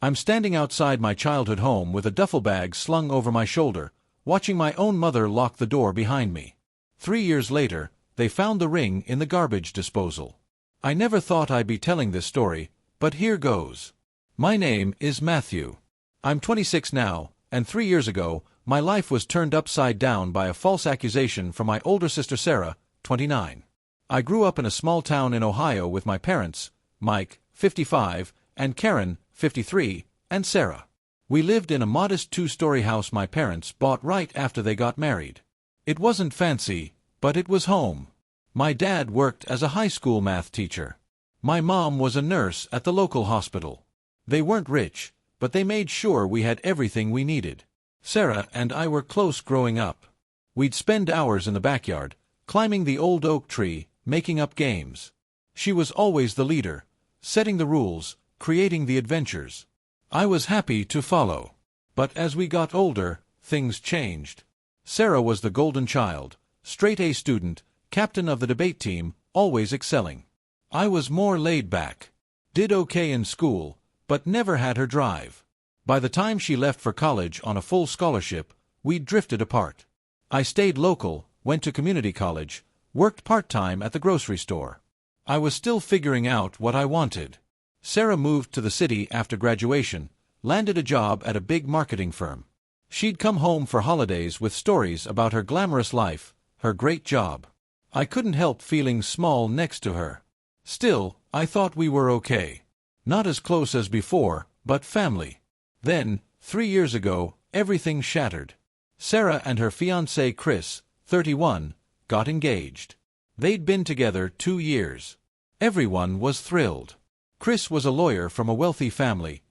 I'm standing outside my childhood home with a duffel bag slung over my shoulder, watching my own mother lock the door behind me. 3 years later, they found the ring in the garbage disposal. I never thought I'd be telling this story, but here goes. My name is Matthew. I'm 26 now, and 3 years ago, my life was turned upside down by a false accusation from my older sister Sarah, 29. I grew up in a small town in Ohio with my parents, Mike, 55, and Karen, 53, and Sarah. We lived in a modest 2-story house my parents bought right after they got married. It wasn't fancy, but it was home. My dad worked as a high school math teacher. My mom was a nurse at the local hospital. They weren't rich, but they made sure we had everything we needed. Sarah and I were close growing up. We'd spend hours in the backyard, climbing the old oak tree, making up games. She was always the leader, setting the rules, creating the adventures. I was happy to follow. But as we got older, things changed. Sarah was the golden child, straight-A student, captain of the debate team, always excelling. I was more laid back. Did okay in school, but never had her drive. By the time she left for college on a full scholarship, we'd drifted apart. I stayed local, went to community college, worked part-time at the grocery store. I was still figuring out what I wanted. Sarah moved to the city after graduation, landed a job at a big marketing firm. She'd come home for holidays with stories about her glamorous life, her great job. I couldn't help feeling small next to her. Still, I thought we were okay. Not as close as before, but family. Then, 3 years ago, everything shattered. Sarah and her fiancé Chris, 31, got engaged. They'd been together 2 years. Everyone was thrilled. Chris was a lawyer from a wealthy family.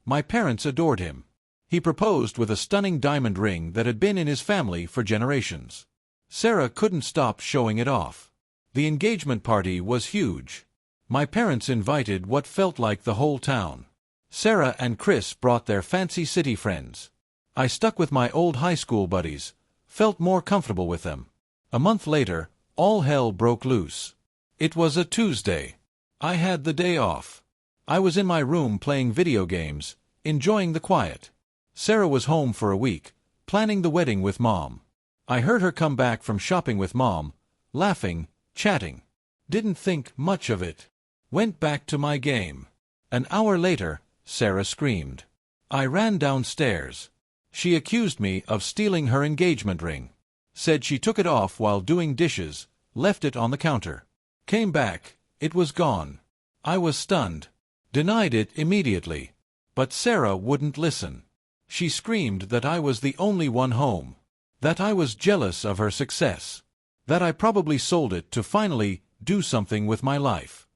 My parents adored him. He proposed with a stunning diamond ring that had been in his family for generations. Sarah couldn't stop showing it off. The engagement party was huge. My parents invited what felt like the whole town. Sarah and Chris brought their fancy city friends. I stuck with my old high school buddies, felt more comfortable with them. A month later, all hell broke loose. It was a Tuesday. I had the day off. I was in my room playing video games, enjoying the quiet. Sarah was home for a week, planning the wedding with Mom. I heard her come back from shopping with Mom, laughing, chatting. Didn't think much of it. Went back to my game. An hour later, Sarah screamed. I ran downstairs. She accused me of stealing her engagement ring. Said she took it off while doing dishes, left it on the counter. Came back, it was gone. I was stunned. Denied it immediately. But Sarah wouldn't listen. She screamed that I was the only one home. That I was jealous of her success. That I probably sold it to finally do something with my life.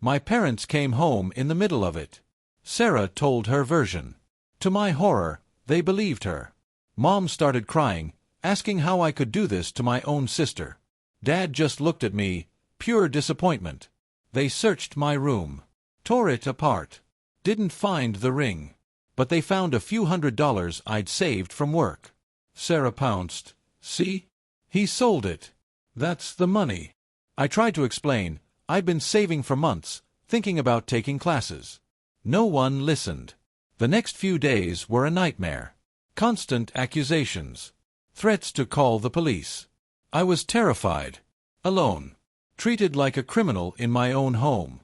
My parents came home in the middle of it. Sarah told her version. To my horror, they believed her. Mom started crying, asking how I could do this to my own sister. Dad just looked at me, pure disappointment. They searched my room. Tore it apart. Didn't find the ring. But they found a few $100s I'd saved from work. Sarah pounced. See? He sold it. That's the money. I tried to explain. I'd been saving for months, thinking about taking classes. No one listened. The next few days were a nightmare. Constant accusations. Threats to call the police. I was terrified. Alone. Treated like a criminal in my own home.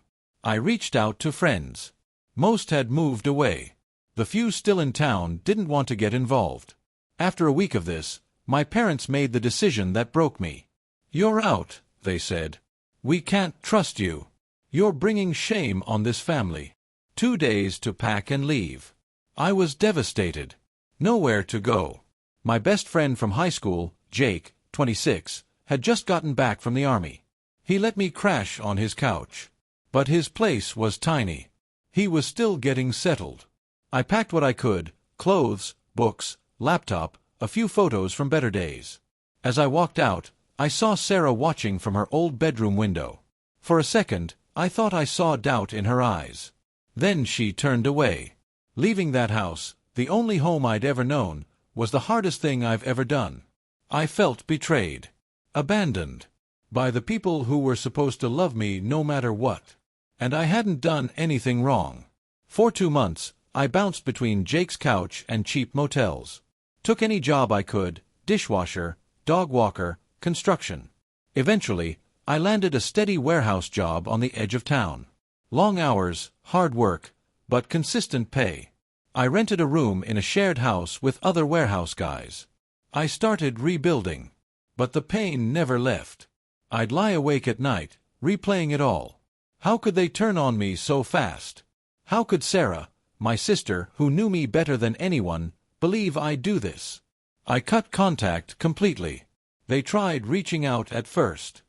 I reached out to friends. Most had moved away. The few still in town didn't want to get involved. After a week of this, my parents made the decision that broke me. You're out, they said. We can't trust you. You're bringing shame on this family. 2 days to pack and leave. I was devastated. Nowhere to go. My best friend from high school, Jake, 26, had just gotten back from the army. He let me crash on his couch. But his place was tiny. He was still getting settled. I packed what I could, clothes, books, laptop, a few photos from better days. As I walked out, I saw Sarah watching from her old bedroom window. For a second, I thought I saw doubt in her eyes. Then she turned away. Leaving that house, the only home I'd ever known, was the hardest thing I've ever done. I felt betrayed. Abandoned. By the people who were supposed to love me no matter what. And I hadn't done anything wrong. For 2 months, I bounced between Jake's couch and cheap motels. Took any job I could, dishwasher, dog walker, construction. Eventually, I landed a steady warehouse job on the edge of town. Long hours, hard work, but consistent pay. I rented a room in a shared house with other warehouse guys. I started rebuilding. But the pain never left. I'd lie awake at night, replaying it all. How could they turn on me so fast? How could Sarah, my sister, who knew me better than anyone, believe I'd do this? I cut contact completely. They tried reaching out at first.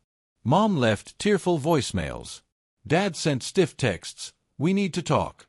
Mom left tearful voicemails. Dad sent stiff texts, "We need to talk."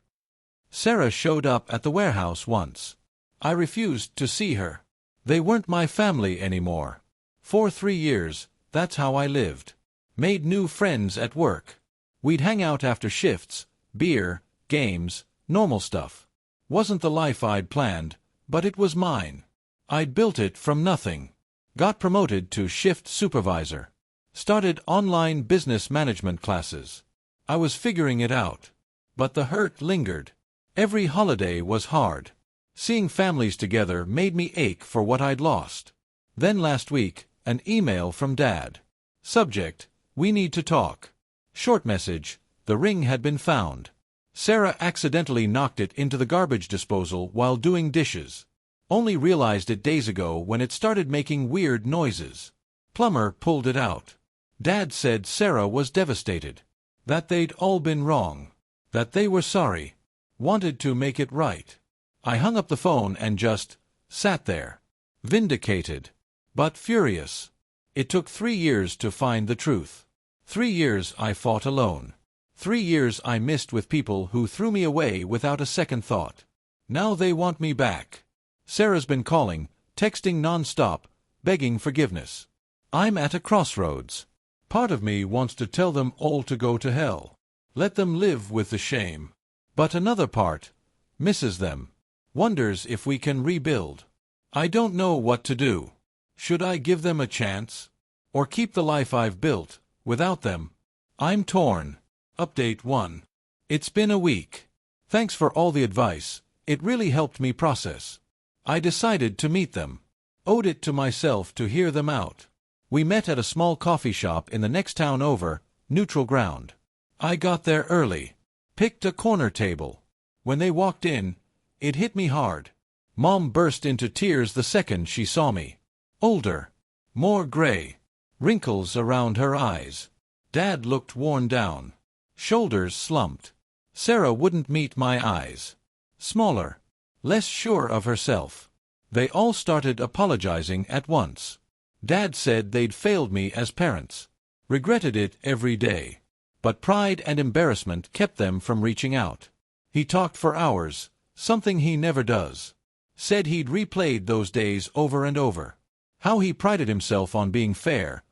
Sarah showed up at the warehouse once. I refused to see her. They weren't my family anymore. For 3 years, that's how I lived. Made new friends at work. We'd hang out after shifts, beer, games, normal stuff. Wasn't the life I'd planned, but it was mine. I'd built it from nothing. Got promoted to shift supervisor. Started online business management classes. I was figuring it out. But the hurt lingered. Every holiday was hard. Seeing families together made me ache for what I'd lost. Then last week, an email from Dad. Subject: "We need to talk." Short message: the ring had been found. Sarah accidentally knocked it into the garbage disposal while doing dishes. Only realized it days ago when it started making weird noises. Plumber pulled it out. Dad said Sarah was devastated. That they'd all been wrong. That they were sorry. Wanted to make it right. I hung up the phone and just sat there. Vindicated. But furious. It took 3 years to find the truth. 3 years I fought alone. 3 years I missed with people who threw me away without a second thought. Now they want me back. Sarah's been calling, texting non-stop, begging forgiveness. I'm at a crossroads. Part of me wants to tell them all to go to hell. Let them live with the shame. But another part misses them. Wonders if we can rebuild. I don't know what to do. Should I give them a chance? Or keep the life I've built, without them? I'm torn. Update 1. It's been a week. Thanks for all the advice. It really helped me process. I decided to meet them. Owed it to myself to hear them out. We met at a small coffee shop in the next town over, neutral ground. I got there early. Picked a corner table. When they walked in, it hit me hard. Mom burst into tears the second she saw me. Older. More gray. Wrinkles around her eyes. Dad looked worn down. Shoulders slumped. Sarah wouldn't meet my eyes. Smaller. Less sure of herself. They all started apologizing at once. Dad said they'd failed me as parents. Regretted it every day. But pride and embarrassment kept them from reaching out. He talked for hours, something he never does. Said he'd replayed those days over and over. How he prided himself on being fair,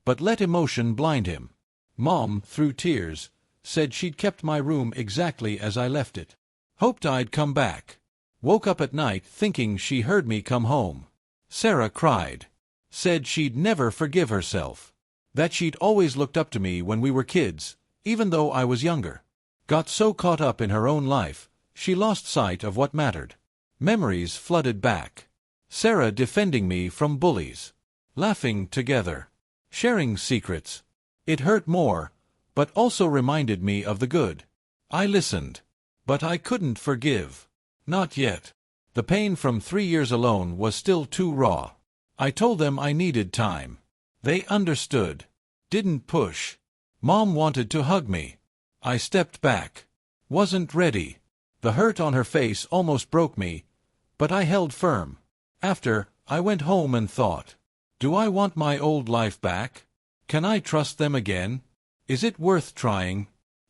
but let emotion blind him. Mom, through tears, said she'd kept my room exactly as I left it. Hoped I'd come back. Woke up at night thinking she heard me come home. Sarah cried. Said she'd never forgive herself. That she'd always looked up to me when we were kids, even though I was younger. Got so caught up in her own life, she lost sight of what mattered. Memories flooded back. Sarah defending me from bullies. Laughing together. Sharing secrets. It hurt more, but also reminded me of the good. I listened. But I couldn't forgive. Not yet. The pain from 3 years alone was still too raw. I told them I needed time. They understood. Didn't push. Mom wanted to hug me. I stepped back. Wasn't ready. The hurt on her face almost broke me, but I held firm. After, I went home and thought, do I want my old life back? Can I trust them again? Is it worth trying?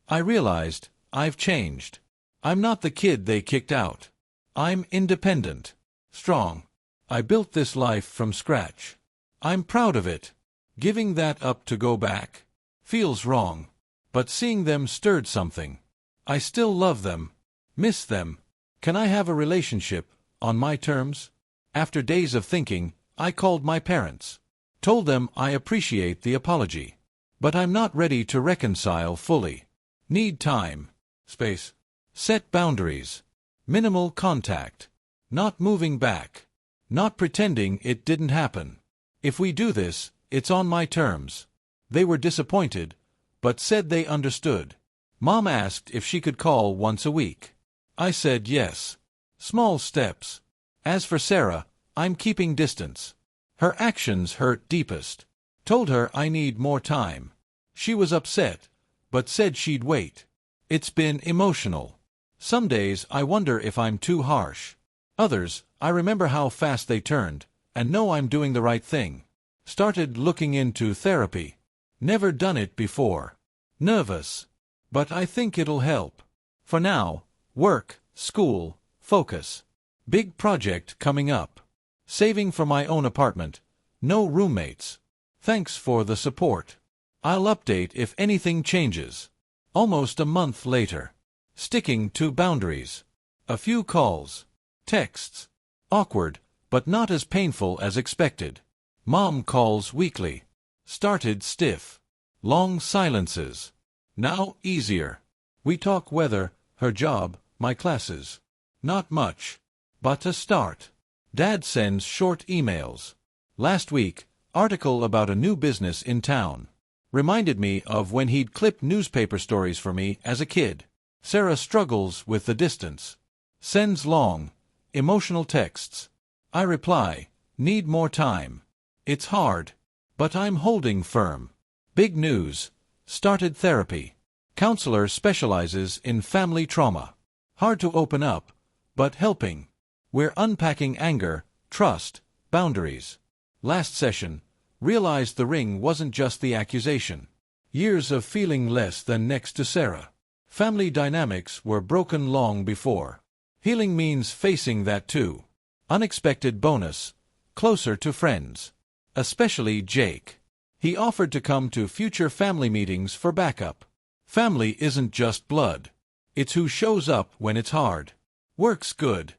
I realized, I've changed. I'm not the kid they kicked out. I'm independent. Strong. I built this life from scratch. I'm proud of it. Giving that up to go back feels wrong. But seeing them stirred something. I still love them. Miss them. Can I have a relationship on my terms? After days of thinking, I called my parents. Told them I appreciate the apology. But I'm not ready to reconcile fully. Need time. Space. Set boundaries. Minimal contact. Not moving back. Not pretending it didn't happen. If we do this, it's on my terms. They were disappointed, but said they understood. Mom asked if she could call once a week. I said yes. Small steps. As for Sarah, I'm keeping distance. Her actions hurt deepest. Told her I need more time. She was upset, but said she'd wait. It's been emotional. Some days I wonder if I'm too harsh. Others, I remember how fast they turned, and know I'm doing the right thing. Started looking into therapy. Never done it before. Nervous. But I think it'll help. For now, work, school, focus. Big project coming up. Saving for my own apartment. No roommates. Thanks for the support. I'll update if anything changes. Almost a month later. Sticking to boundaries. A few calls. Texts. Awkward, but not as painful as expected. Mom calls weekly. Started stiff. Long silences. Now easier. We talk weather, her job, my classes. Not much. But a start. Dad sends short emails. Last week, article about a new business in town. Reminded me of when he'd clipped newspaper stories for me as a kid. Sarah struggles with the distance. Sends long, emotional texts. I reply, need more time. It's hard, but I'm holding firm. Big news. Started therapy. Counselor specializes in family trauma. Hard to open up, but helping. We're unpacking anger, trust, boundaries. Last session, realized the ring wasn't just the accusation. Years of feeling less than next to Sarah. Family dynamics were broken long before. Healing means facing that too. Unexpected bonus. Closer to friends. Especially Jake. He offered to come to future family meetings for backup. Family isn't just blood. It's who shows up when it's hard. Works good.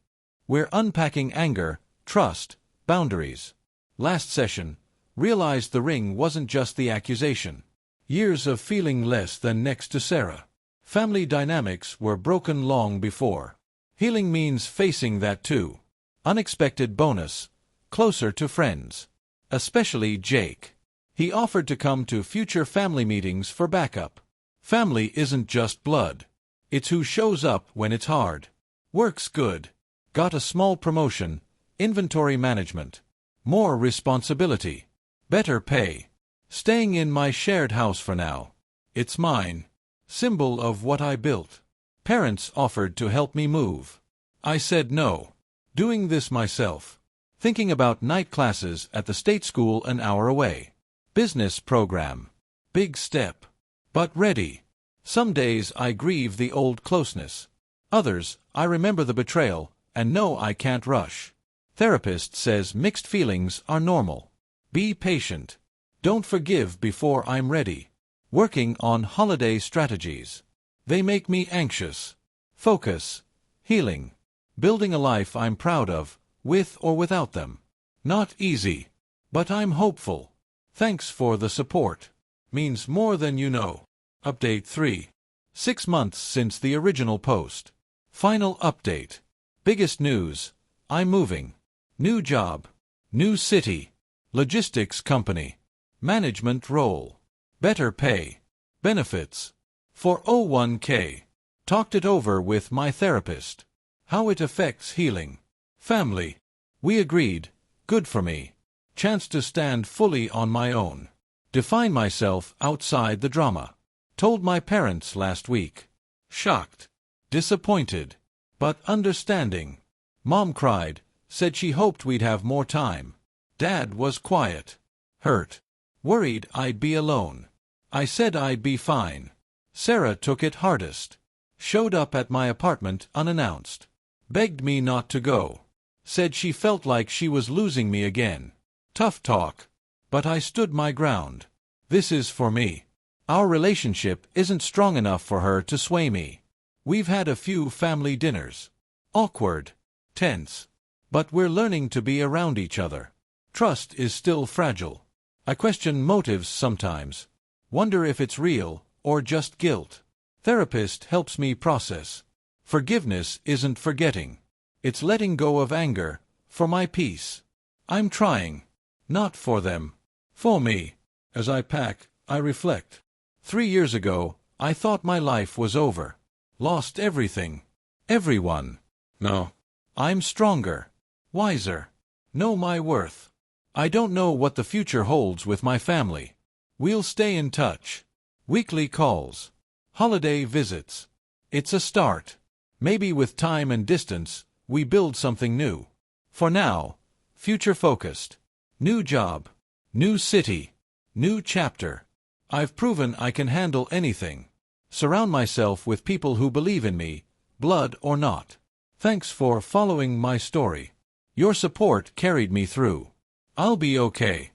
We're unpacking anger, trust, boundaries. Last session, realized the ring wasn't just the accusation. Years of feeling less than next to Sarah. Family dynamics were broken long before. Healing means facing that too. Unexpected bonus. Closer to friends. Especially Jake. He offered to come to future family meetings for backup. Family isn't just blood. It's who shows up when it's hard. Works good. Got a small promotion. Inventory management. More responsibility. Better pay. Staying in my shared house for now. It's mine. Symbol of what I built. Parents offered to help me move. I said no. Doing this myself. Thinking about night classes at the state school an hour away. Business program. Big step. But ready. Some days I grieve the old closeness. Others, I remember the betrayal, and know I can't rush. Therapist says mixed feelings are normal. Be patient. Don't forgive before I'm ready. Working on holiday strategies. They make me anxious. Focus. Healing. Building a life I'm proud of, with or without them. Not easy. But I'm hopeful. Thanks for the support. Means more than you know. Update 3. 6 months since the original post. Final update. Biggest news. I'm moving. New job. New city. Logistics company. Management role. Better pay. Benefits. 401k. Talked it over with my therapist. How it affects healing. Family. We agreed. Good for me. Chance to stand fully on my own. Define myself outside the drama. Told my parents last week. Shocked. Disappointed. But understanding. Mom cried. Said she hoped we'd have more time. Dad was quiet. Hurt. Worried I'd be alone. I said I'd be fine. Sarah took it hardest. Showed up at my apartment unannounced. Begged me not to go. Said she felt like she was losing me again. Tough talk. But I stood my ground. This is for me. Our relationship isn't strong enough for her to sway me. We've had a few family dinners. Awkward. Tense. But we're learning to be around each other. Trust is still fragile. I question motives sometimes. Wonder if it's real, or just guilt. Therapist helps me process. Forgiveness isn't forgetting. It's letting go of anger, for my peace. I'm trying. Not for them. For me. As I pack, I reflect. 3 years ago, I thought my life was over. Lost everything. Everyone. No. I'm stronger. Wiser. Know my worth. I don't know what the future holds with my family. We'll stay in touch. Weekly calls. Holiday visits. It's a start. Maybe with time and distance, we build something new. For now, future-focused. New job. New city. New chapter. I've proven I can handle anything. Surround myself with people who believe in me, blood or not. Thanks for following my story. Your support carried me through. I'll be okay.